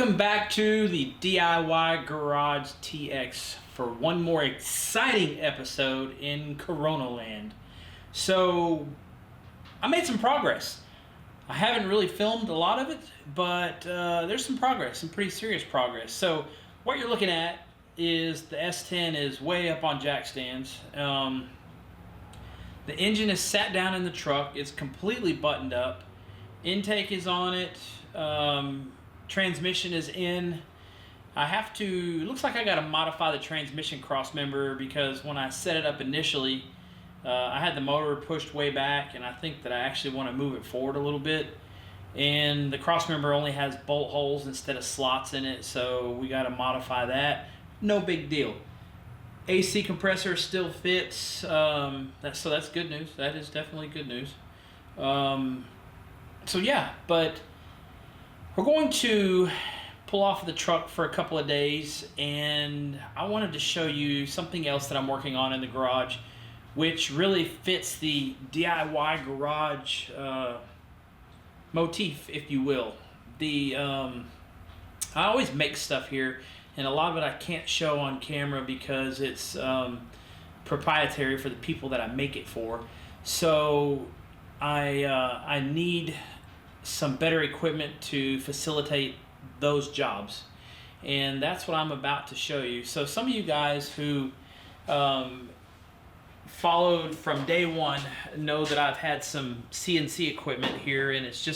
Welcome back to the DIY Garage TX for one more exciting episode in Corona Land. So, I made some progress. I haven't really filmed a lot of it, but there's some progress, some pretty serious progress. So, what you're looking at is the S10 is way up on jack stands. The engine is sat down in the truck. It's completely buttoned up. Intake is on it. Transmission is in. I have to, looks like I got to modify the transmission crossmember because when I set it up initially, I had the motor pushed way back, and I think that I actually want to move it forward a little bit. And the crossmember only has bolt holes instead of slots in it, so we got to modify that. No big deal. AC compressor still fits, so that's good news. That is definitely good news. So yeah, but we're going to pull off the truck for a couple of days, and I wanted to show you something else that I'm working on in the garage, which really fits the DIY garage motif, if you will. I always make stuff here, and a lot of it I can't show on camera because it's proprietary for the people that I make it for. So I need some better equipment to facilitate those jobs, and that's what I'm about to show you. So some of you guys who followed from day one know that I've had some CNC equipment here, and it's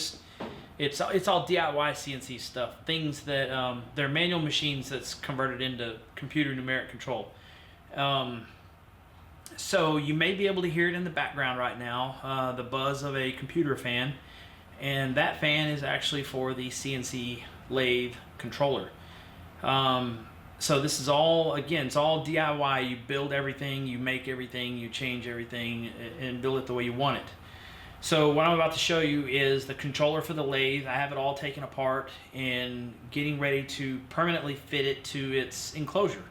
all DIY CNC stuff, things that they're manual machines that's converted into computer numeric control. So you may be able to hear it in the background right now, the buzz of a computer fan. And that fan is actually for the CNC lathe controller. So this is all, again, it's all DIY. You build everything, you make everything, you change everything, and build it the way you want it. So what I'm about to show you is the controller for the lathe. I have it all taken apart and getting ready to permanently fit it to its enclosure.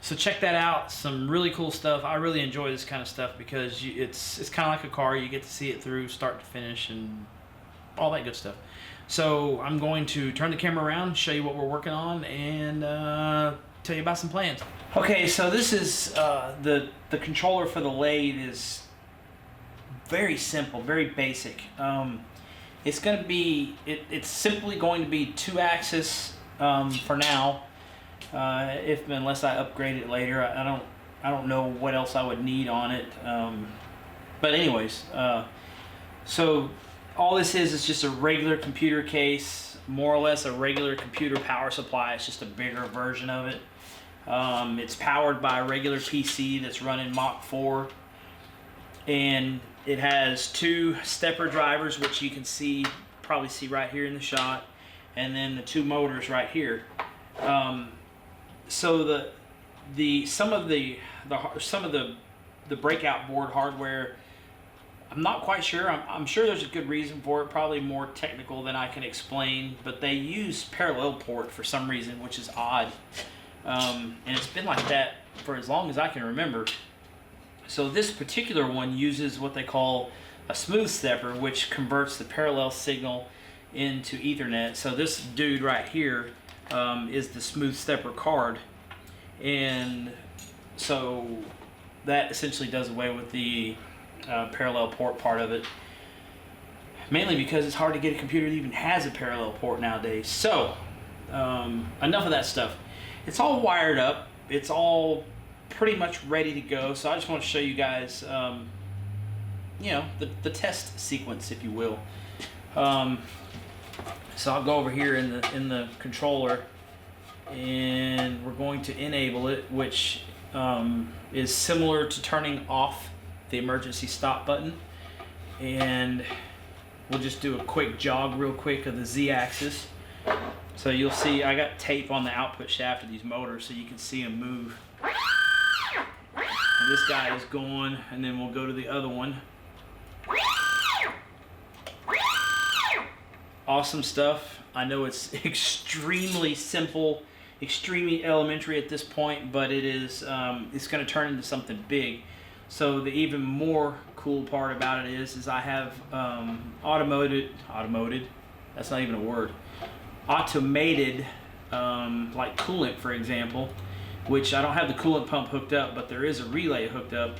So check that out. Some really cool stuff. I really enjoy this kind of stuff because it's kind of like a car. You get to see it through start to finish and all that good stuff. So I'm going to turn the camera around, show you what we're working on, and tell you about some plans. Okay, so this is the controller for the lathe is very simple, very basic. It's going to be it's simply going to be 2-axis for now. Unless I upgrade it later, I don't know what else I would need on it. But anyways, so all this is just a regular computer case, more or less a regular computer power supply. It's just a bigger version of it. It's powered by a regular PC that's running Mach 4, and it has 2 stepper drivers, which you can probably see right here in the shot, and then the 2 motors right here. So some of the breakout board hardware, I'm not quite sure. I'm sure there's a good reason for it, probably more technical than I can explain, but they use parallel port for some reason, which is odd. And it's been like that for as long as I can remember. So this particular one uses what they call a smooth stepper, which converts the parallel signal into Ethernet. So this dude right here is the smooth stepper card, and so that essentially does away with the parallel port part of it, mainly because it's hard to get a computer that even has a parallel port nowadays. So enough of that stuff. It's all wired up, it's all pretty much ready to go. So I just want to show you guys the test sequence, if you will. So I'll go over here in the controller, and we're going to enable it, which is similar to turning off the emergency stop button. And we'll just do a quick jog real quick of the Z-axis. So you'll see I got tape on the output shaft of these motors so you can see them move. And this guy is going, and then we'll go to the other one. Awesome stuff. I know it's extremely simple, extremely elementary at this point, but it's going to turn into something big. So the even more cool part about it is I have automated, that's not even a word, automated like coolant, for example, which I don't have the coolant pump hooked up, but there is a relay hooked up,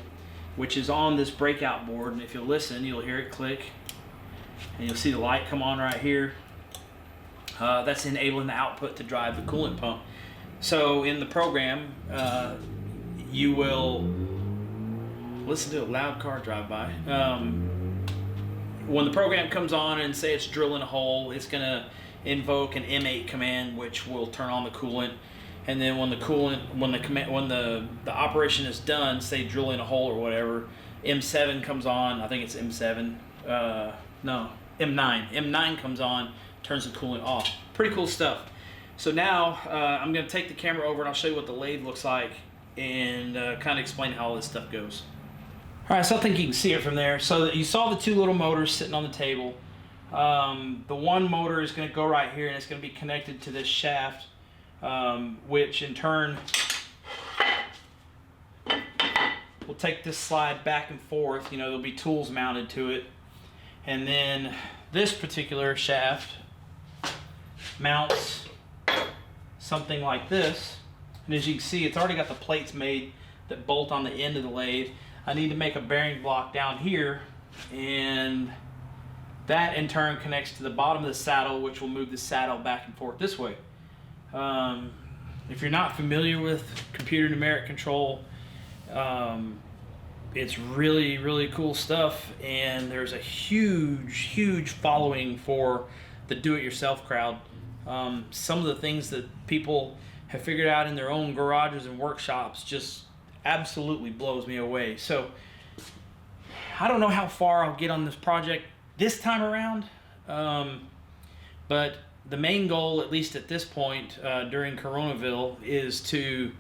which is on this breakout board, and if you'll listen, you'll hear it click, and you'll see the light come on right here. That's enabling the output to drive the coolant pump. So in the program, you will listen to a loud car drive by. When the program comes on and say it's drilling a hole, it's going to invoke an M8 command, which will turn on the coolant. And then when the operation is done, say drilling a hole or whatever, M7 comes on. I think it's M7. No, M9. M9 comes on, turns the coolant off. Pretty cool stuff. So now I'm going to take the camera over and I'll show you what the lathe looks like and kind of explain how all this stuff goes. All right, so I think you can see it from there. So you saw the two little motors sitting on the table. The one motor is going to go right here and it's going to be connected to this shaft, which in turn will take this slide back and forth. You know, there'll be tools mounted to it. And then this particular shaft mounts something like this. And as you can see, it's already got the plates made that bolt on the end of the lathe. I need to make a bearing block down here, and that in turn connects to the bottom of the saddle, which will move the saddle back and forth this way. If you're not familiar with computer numeric control, it's really, really cool stuff, and there's a huge following for the do-it-yourself crowd. Some of the things that people have figured out in their own garages and workshops just absolutely blows me away. So I don't know how far I'll get on this project this time around, but the main goal, at least at this point during Coronaville, is to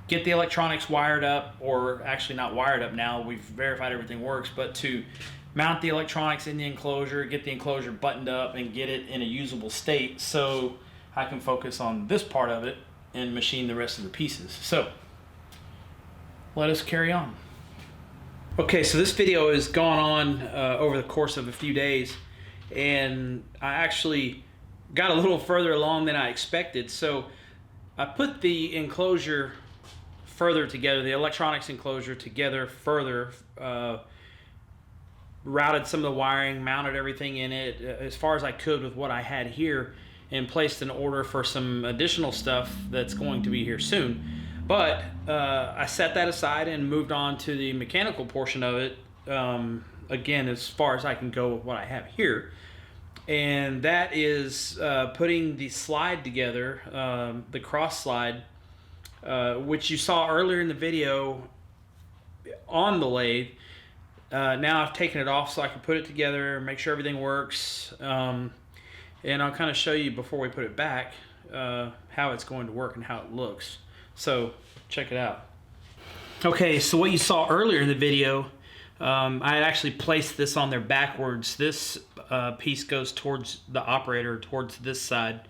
get the electronics wired up, or actually not wired up now, we've verified everything works, but to mount the electronics in the enclosure, get the enclosure buttoned up, and get it in a usable state so I can focus on this part of it and machine the rest of the pieces. So let us carry on. Okay, so this video has gone on over the course of a few days, and I actually got a little further along than I expected. So I put the enclosure further together, the electronics enclosure together further, routed some of the wiring, mounted everything in it as far as I could with what I had here, and placed an order for some additional stuff that's going to be here soon. But I set that aside and moved on to the mechanical portion of it, again, as far as I can go with what I have here. And that is putting the slide together, the cross slide, which you saw earlier in the video on the lathe. Now I've taken it off so I can put it together, make sure everything works, and I'll kind of show you before we put it back how it's going to work and how it looks. So check it out. Okay, so what you saw earlier in the video, I had actually placed this on there backwards. This piece goes towards the operator, towards this side.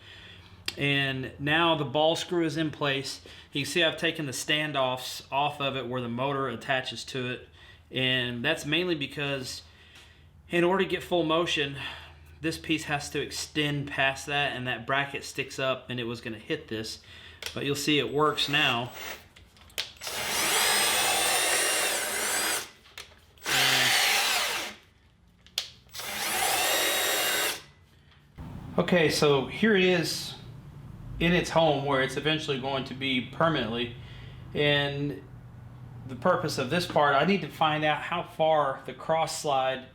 And now the ball screw is in place. You can see I've taken the standoffs off of it where the motor attaches to it. And that's mainly because in order to get full motion, this piece has to extend past that, and that bracket sticks up, and it was going to hit this. But you'll see it works now. Okay, so here it is in its home where it's eventually going to be permanently. And the purpose of this part, I need to find out how far the cross slide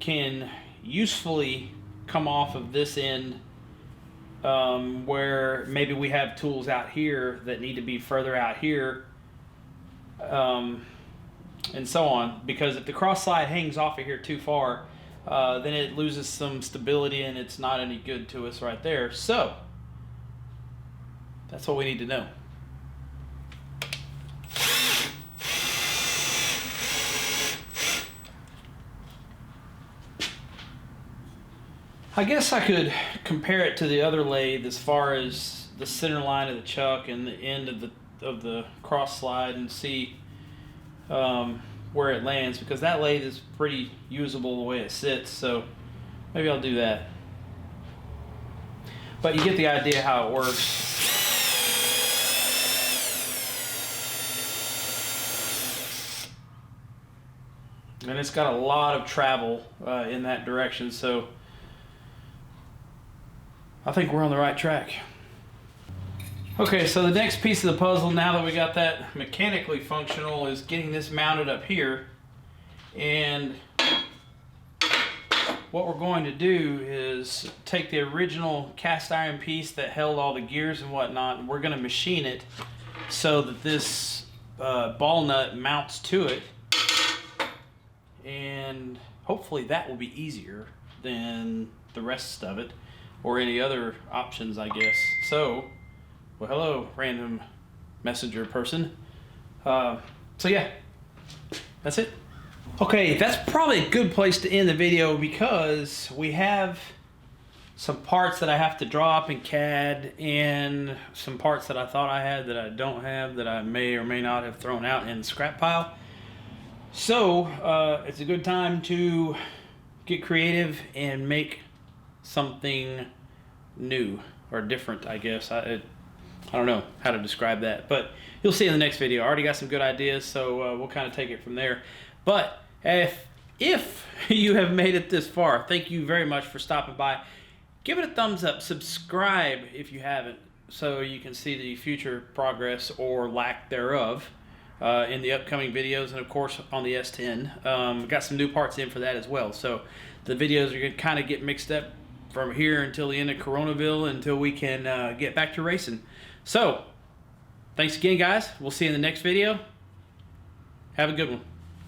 can usefully come off of this end, where maybe we have tools out here that need to be further out here, and so on. Because if the cross slide hangs off of here too far, then it loses some stability and it's not any good to us right there. So that's what we need to know. I guess I could compare it to the other lathe as far as the center line of the chuck and the end of the cross slide, and see where it lands, because that lathe is pretty usable the way it sits. So maybe I'll do that. but you get the idea how it works. And it's got a lot of travel in that direction, so I think we're on the right track. Okay, so the next piece of the puzzle, now that we got that mechanically functional, is getting this mounted up here. And what we're going to do is take the original cast iron piece that held all the gears and whatnot, and we're going to machine it so that this ball nut mounts to it. And hopefully that will be easier than the rest of it, or any other options, I guess. So, well, hello, random messenger person. So yeah, that's it. Okay, that's probably a good place to end the video, because we have some parts that I have to draw up in CAD, and some parts that I thought I had that I don't have, that I may or may not have thrown out in the scrap pile. So it's a good time to get creative and make something new or different, I guess. I don't know how to describe that, but you'll see in the next video. I already got some good ideas, so we'll kind of take it from there. But if you have made it this far, thank you very much for stopping by. Give it a thumbs up, subscribe if you haven't, so you can see the future progress or lack thereof in the upcoming videos, and of course on the S10. Got some new parts in for that as well, so the videos are going to kind of get mixed up from here until the end of Coronaville, until we can get back to racing. So thanks again, guys. We'll see you in the next video. Have a good one.